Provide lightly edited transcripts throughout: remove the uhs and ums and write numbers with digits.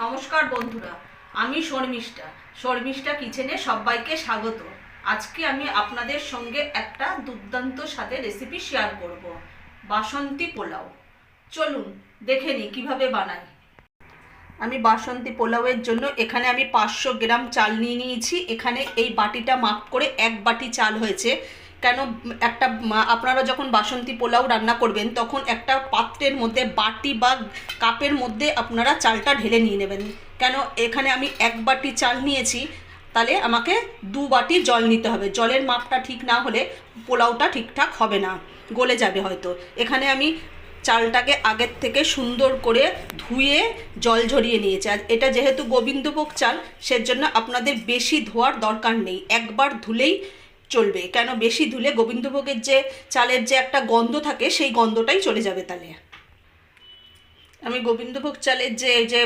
নমস্কার বন্ধুরা, আমি শর্মিষ্ঠা কিচেনে সবাইকে স্বাগত। আজকে আমি আপনাদের সঙ্গে একটা দুর্দান্ত স্বাদের রেসিপি শেয়ার করব, বাসন্তী পোলাও। চলুন দেখে নিই কীভাবে বানাই। আমি বাসন্তী পোলাওয়ের জন্য এখানে আমি 500 গ্রাম চাল নিয়ে নিয়েছি। এখানে এই বাটিটা মাপ করে 1 বাটি চাল হয়েছে। কেন আপনারা যখন বাসন্তী পোলাও রান্না করবেন তখন একটা পাত্রের মধ্যে বাটি বা কাপের মধ্যে আপনারা চালটা ঢেলে নিয়ে নেবেন। কেন এখানে আমি 1 বাটি চাল নিয়েছি, তাহলে আমাকে 2 বাটি জল নিতে হবে। জলের মাপটা ঠিক না হলে পোলাওটা ঠিকঠাক হবে না, গলে যাবে হয়তো। এখানে আমি চালটাকে আগের থেকে সুন্দর করে ধুয়ে জল ঝরিয়ে নিয়েছি। আর এটা যেহেতু গোবিন্দভোগ চাল, সেজন্য আপনাদের বেশি ধোয়ার দরকার নেই, একবার ধুলেই চলবে। কেন বেশি ধুলে গোবিন্দভোগের যে চালের যে একটা গন্ধ থাকে সেই গন্ধটাই চলে যাবে। তাহলে আমি গোবিন্দভোগ চালের যে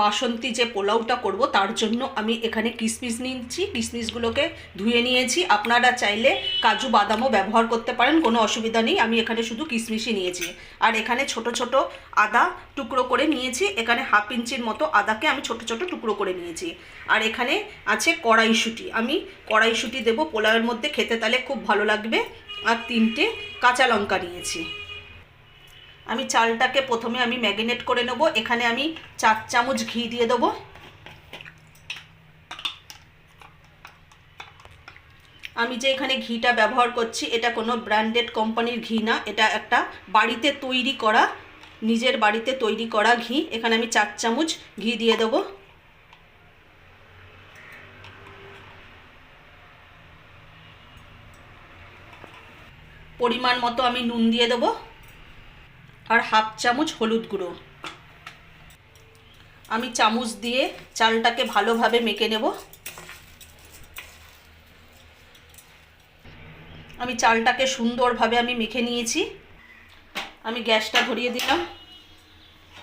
বাসন্তী যে পোলাওটা করব তার জন্য আমি এখানে কিশমিশ নিয়েছি। কিশমিশগুলোকে ধুয়ে নিয়েছি। আপনারা চাইলে কাজু বাদামও ব্যবহার করতে পারেন, কোনো অসুবিধা নেই। আমি এখানে শুধু কিশমিশই নিয়েছি। আর এখানে ছোট ছোট আদা টুকরো করে নিয়েছি। এখানে 1/2 ইঞ্চির মতো আদাকে আমি ছোট ছোট টুকরো করে নিয়েছি। আর এখানে আছে কড়াইশুঁটি। আমি কড়াইশুঁটি দেবো পোলাওয়ের মধ্যে, খেতে তাহলে খুব ভালো লাগবে। আর 3টে কাঁচা লঙ্কা নিয়েছি। আমি চালটাকে প্রথমে আমি ম্যারিনেট করে নেব। এখানে আমি 4 চামচ ঘি দিয়ে দেবো। আমি যে এখানে ঘিটা ব্যবহার করছি এটা কোনো ব্র্যান্ডেড কোম্পানির ঘি না, এটা একটা বাড়িতে তৈরি করা, নিজের বাড়িতে তৈরি করা ঘি। এখানে আমি 4 চামচ ঘি দিয়ে দেবো। পরিমাণ মতো আমি নুন দিয়ে দেবো আর 1/2 চামচ হলুদ গুঁড়ো। আমি চামচ দিয়ে চালটাকে ভালোভাবে মেখে নেব। আমি চালটাকে সুন্দরভাবে আমি মেখে নিয়েছি। আমি গ্যাসটা ধরিয়ে দিলাম।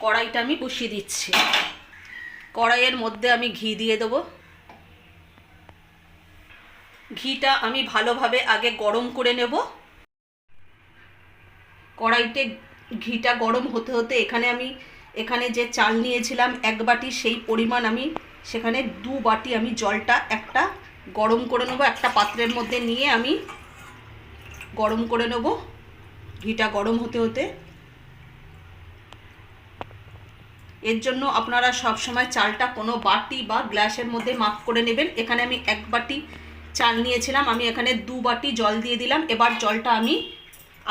কড়াইটা আমি বসিয়ে দিচ্ছি। কড়াইয়ের মধ্যে আমি ঘি দিয়ে দেবো। ঘিটা আমি ভালোভাবে আগে গরম করে নেব। কড়াইতে ঘিটা গরম হতে হতে এখানে যে চাল নিয়েছিলাম 1 বাটি, সেই পরিমাণ আমি সেখানে 2 বাটি আমি জলটা একটা গরম করে নেব। একটা পাত্রের মধ্যে নিয়ে আমি গরম করে নেব। ঘিটা গরম হতে হতে এর জন্য আপনারা সব সময় চালটা কোনো বাটি বা গ্লাসের মধ্যে মাপ করে নেবেন। এখানে আমি 1 বাটি চাল নিয়েছিলাম, আমি এখানে 2 বাটি জল দিয়ে দিলাম। এবার জলটা আমি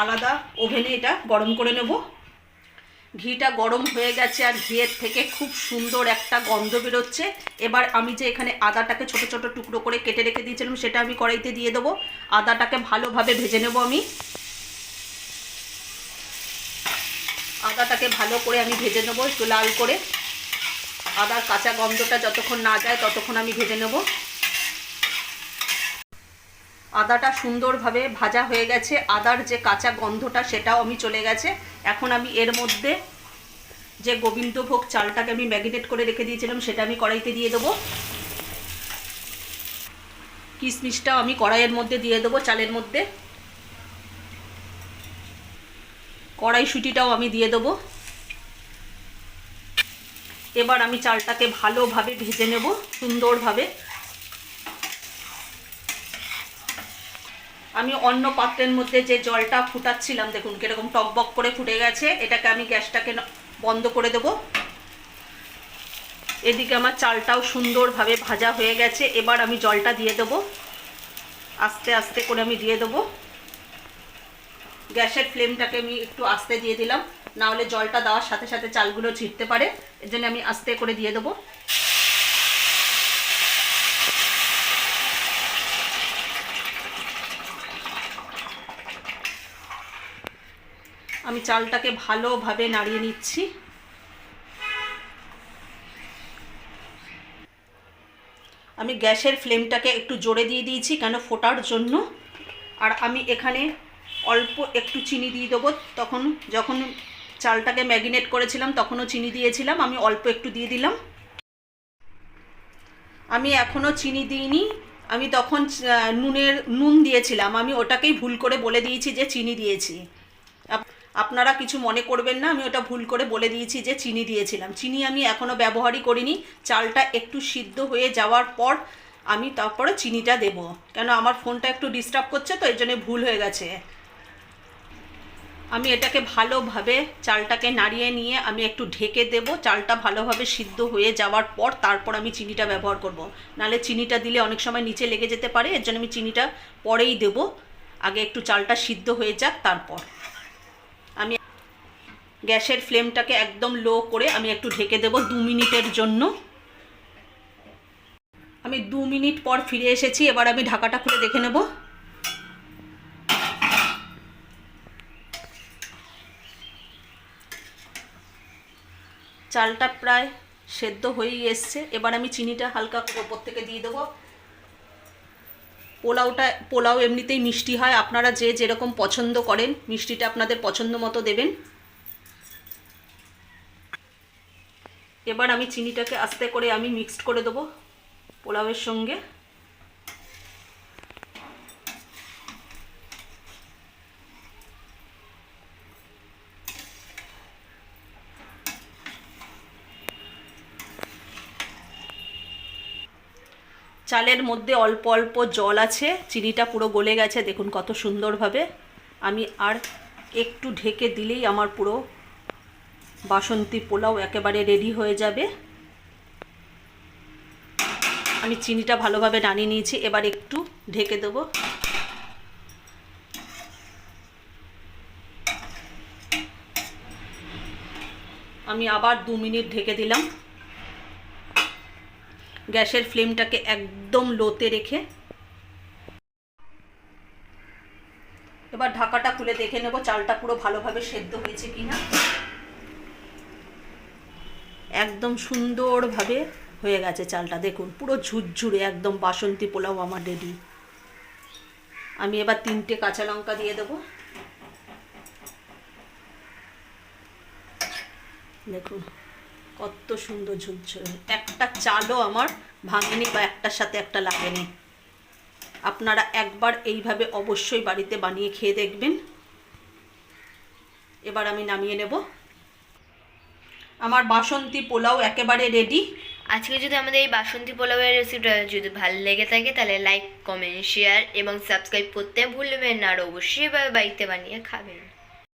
আলাদা ওভেনে এটা গরম করে নেব। ঘিটা গরম হয়ে গেছে আর ঘিয়ের থেকে খুব সুন্দর একটা গন্ধ বেরোচ্ছে। এবার আমি যে এখানে আদাটাকে ছোট ছোট টুকরো করে কেটে রেখে দিয়েছিলাম সেটা আমি কড়াইতে দিয়ে দেবো। আদাটাকে ভালোভাবে ভেজে নেব। আমি আদাটাকে ভালো করে আমি ভেজে নেব, একটু লাল করে। আদার কাঁচা গন্ধটা যতক্ষণ না যায় ততক্ষণ আমি ভেজে নেব। আদাটা সুন্দরভাবে ভাজা হয়ে গেছে, আদার যে কাঁচা গন্ধটা সেটাও আমি চলে গেছে। এখন আমি এর মধ্যে যে গোবিন্দভোগ চালটাকে আমি ম্যারিনেট করে রেখে দিয়েছিলাম সেটা আমি কড়াইতে দিয়ে দেবো। কিশমিশটাও আমি কড়াইয়ের মধ্যে দিয়ে দেবো, চালের মধ্যে। কড়াইশুঁটিটাও আমি দিয়ে দেবো। এবার আমি চালটাকে ভালোভাবে ভেজে নেব, সুন্দরভাবে। আমি অন্য পাত্রের মধ্যে যে জলটা ফুটাচ্ছিলাম, দেখুন কিরকম টকবক করে ফুটে গেছে। এটাকে আমি গ্যাসটাকে বন্ধ করে দেব। এদিকে আমার চালটাও সুন্দরভাবে ভাজা হয়ে গেছে। এবার আমি জলটা দিয়ে দেব, আস্তে আস্তে করে আমি দিয়ে দেবো। গ্যাসের ফ্লেমটাকে আমি একটু আস্তে দিয়ে দিলাম, না হলে জলটা দেওয়ার সাথে সাথে চালগুলো ছিটতে পারে। এর জন্য আমি আস্তে করে দিয়ে দেবো। আমি চালটাকে ভালোভাবে নাড়িয়ে নিচ্ছি। আমি গ্যাসের ফ্লেমটাকে একটু জোরে দিয়ে দিয়েছি, কেন ফোটার জন্য। আর আমি এখানে অল্প একটু চিনি দিয়ে দেবো। যখন চালটাকে ম্যারিনেট করেছিলাম তখনও চিনি দিয়েছিলাম, আমি অল্প একটু দিয়ে দিলাম। আমি এখনও চিনি দিইনি, আমি তখন নুন দিয়েছিলাম। আমি ওটাকেই ভুল করে বলে দিয়েছি যে চিনি দিয়েছি। আপনারা কিছু মনে করবেন না, আমি ওটা ভুল করে বলে দিয়েছি যে চিনি দিয়েছিলাম। চিনি আমি এখনও ব্যবহারই করিনি। চালটা একটু সিদ্ধ হয়ে যাওয়ার পর আমি তারপরে চিনিটা দেব, কেন আমার ফোনটা একটু ডিস্টার্ব করছে, তো এই জন্য ভুল হয়ে গেছে। আমি এটাকে ভালোভাবে চালটাকে নাড়িয়ে নিয়ে আমি একটু ঢেকে দেব। চালটা ভালোভাবে সিদ্ধ হয়ে যাওয়ার পর তারপর আমি চিনিটা ব্যবহার করব, নাহলে চিনিটা দিলে অনেক সময় নিচে লেগে যেতে পারে। এর জন্য আমি চিনিটা পরেই দেব, আগে একটু চালটা সিদ্ধ হয়ে যাক তারপর। আমি গ্যাসের ফ্লেমটাকে একদম লো করে আমি একটু ঢেকে দেব 2 মিনিটের জন্য। আমি 2 মিনিট পর ফিরে এসেছি। এবার আমি ঢাকাটা খুলে দেখে নেব। চালটা প্রায় সেদ্ধ হয়েই এসছে। এবার আমি চিনিটা হালকা ওপর থেকে দিয়ে দেবো। পোলাও এমনিতেই মিষ্টি হয়, আপনারা যে যেরকম পছন্দ করেন মিষ্টিটা আপনাদের পছন্দ মতো দেবেন। এবার আমি চিনিটাকে আস্তে করে আমি মিক্সড করে দেবো পোলাওয়ের সঙ্গে। চালের মধ্যে অল্প অল্প জল আছে, চিনিটা পুরো গলে গেছে, দেখুন কত সুন্দরভাবে। আমি আর একটু ঢেকে দিলেই আমার পুরো বাসন্তী পোলাও একেবারে রেডি হয়ে যাবে। আমি চিনিটা ভালোভাবে নামিয়ে নিয়েছি, এবার একটু ঢেকে দেবো। আমি আবার 2 মিনিট ঢেকে দিলাম, গ্যাসের ফ্লেমটাকে একদম লোতে রেখে। এবার ঢাকাটা খুলে দেখে নেব চালটা পুরো ভালোভাবে সেদ্ধ হয়েছে কিনা। একদম সুন্দরভাবে হয়ে গেছে চালটা, দেখুন পুরো ঝুরঝুরে একদম বাসন্তী পোলাও আমার রেডি। আমি এবার 3টে কাঁচা লঙ্কা দিয়ে দেবো। দেখুন কত সুন্দর ঝুরঝুরে, একটা চালও আমার ভাঙেনি বা একটার সাথে একটা লাগেনি। আপনারা একবার এইভাবে অবশ্যই বাড়িতে বানিয়ে খেয়ে দেখবেন। এবার আমি নামিয়ে নেব। আমার বাসন্তী পোলাও একেবারে রেডি। আজকে যদি আমাদের এই বাসন্তী পোলাওয়ের রেসিপিটা যদি ভালো লেগে থাকে তাহলে লাইক, কমেন্ট, শেয়ার এবং সাবস্ক্রাইব করতে ভুলবেন না, আর অবশ্যই বাড়িতে বানিয়ে খাবেন।